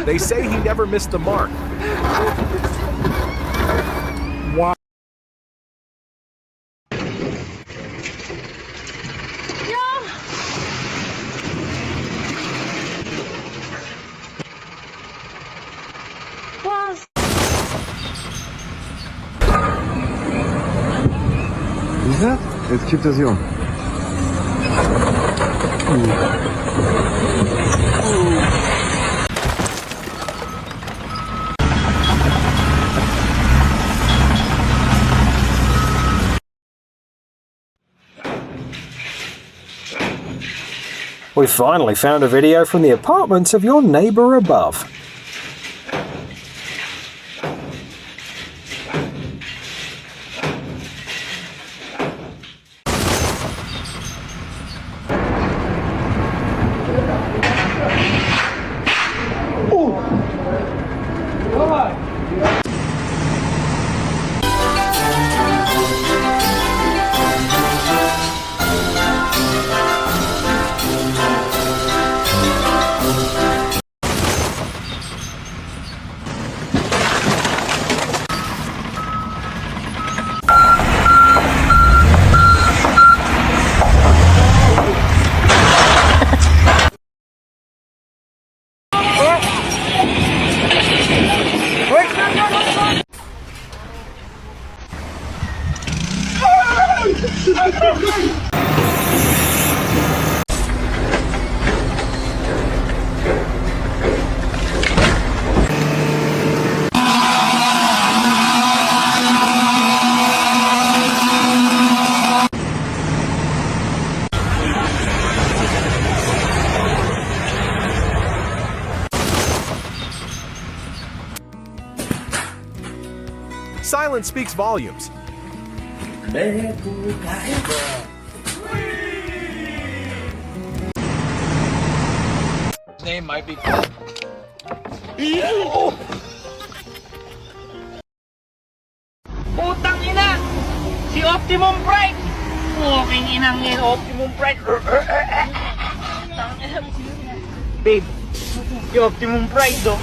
They say he never missed the mark. Wow. Lisa, jetzt kippt das hier um. We finally found a video from the apartments of your neighbour above. Silence speaks volumes. His name might be... Putang ina! Si Optimum Pride! Fucking inang yun, Optimum Pride! Babe, si Optimum Pride, do.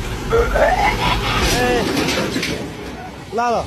Lalo.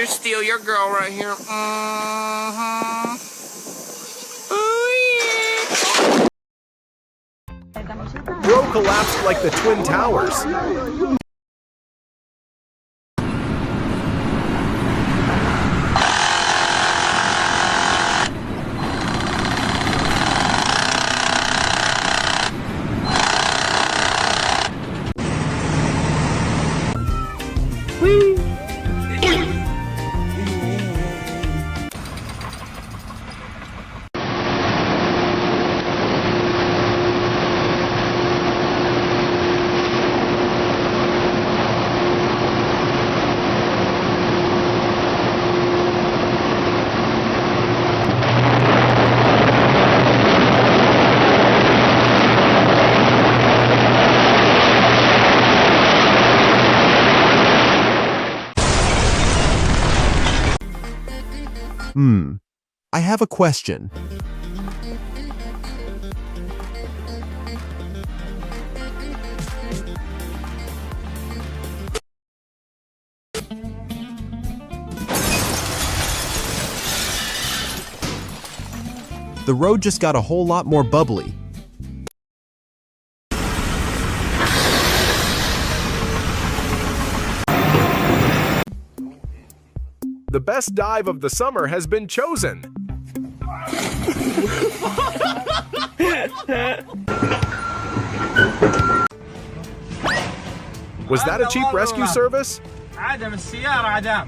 Let's steal your girl right here. Bro collapsed like the Twin Towers. I have a question. The road just got a whole lot more bubbly. The best dive of the summer has been chosen. Was that a cheap rescue service? عدم السيارة عدم.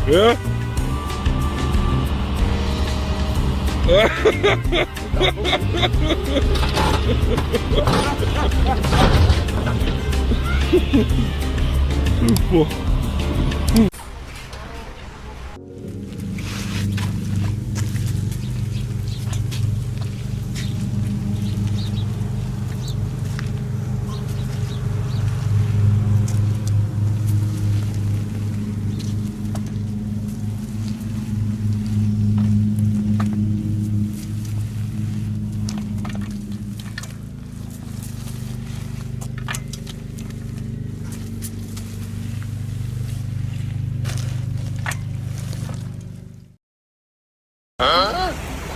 Ja?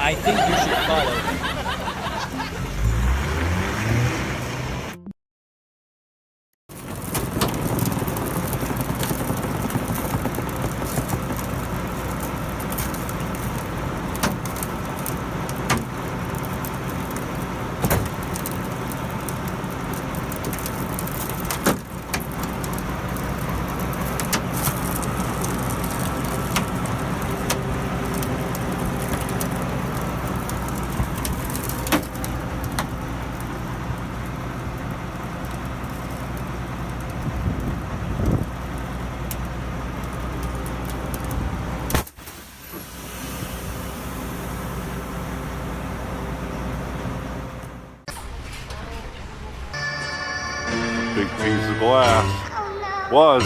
I think you should follow. Big piece of glass. Was.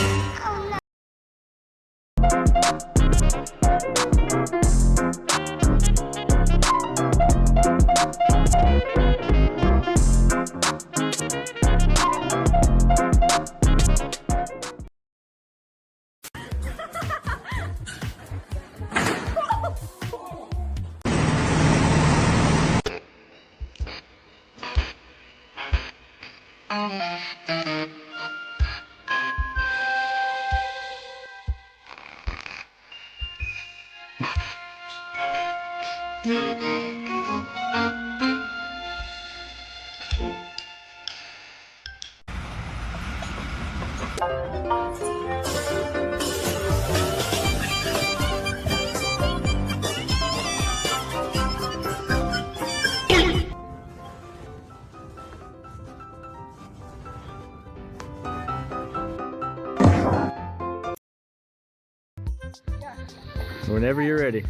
Whenever you're ready.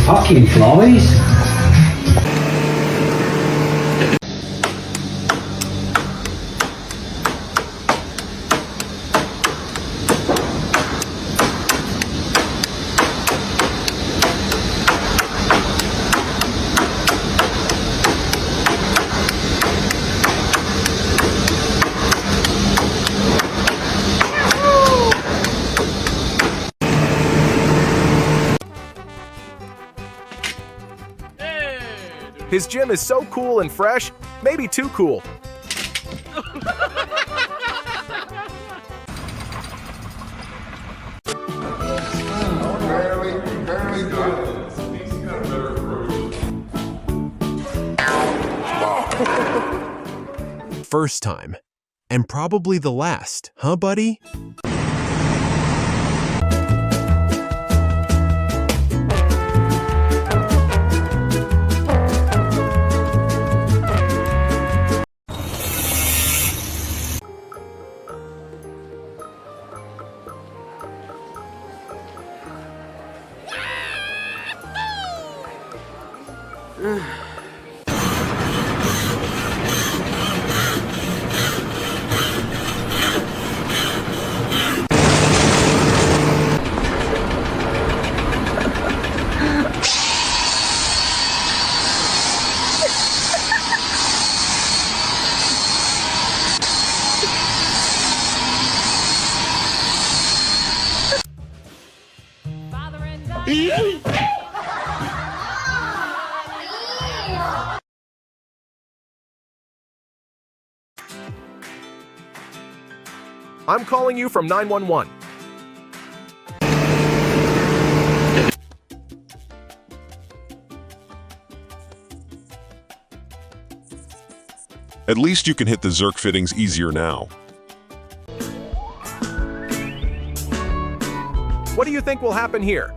Fucking flies. His gym is so cool and fresh, maybe too cool. first time. And probably the last, huh, buddy? I'm calling you from 911. At least you can hit the Zerk fittings easier now. What do you think will happen here?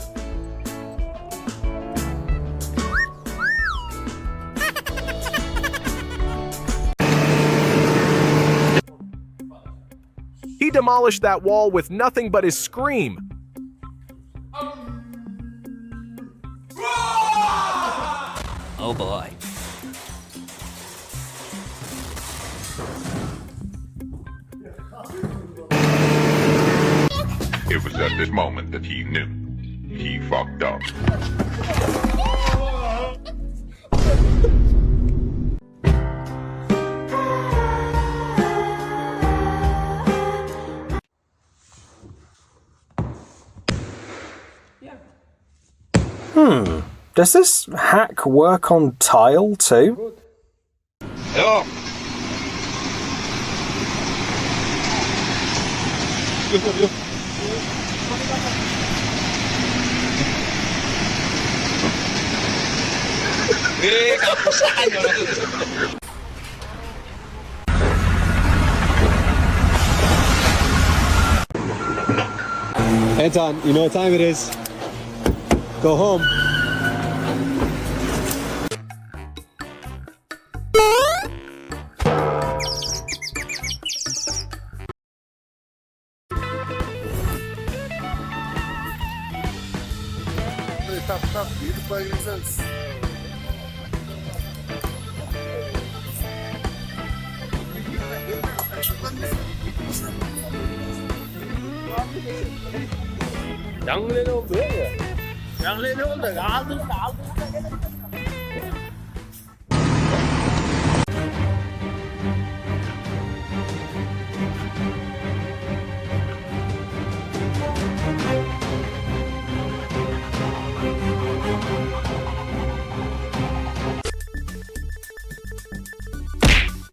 He demolished that wall with nothing but his scream. Oh boy. It was at this moment that he knew. He fucked up. Does this hack work on tile too? Hello. Anton, you know what time it is. Go home.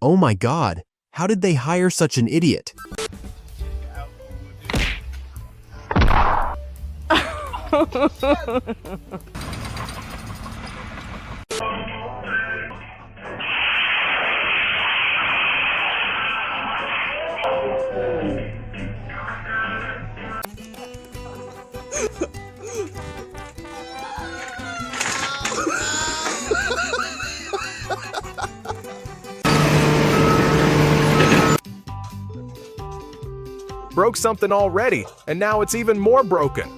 Oh my god, how did they hire such an idiot? Broke something already, and now it's even more broken.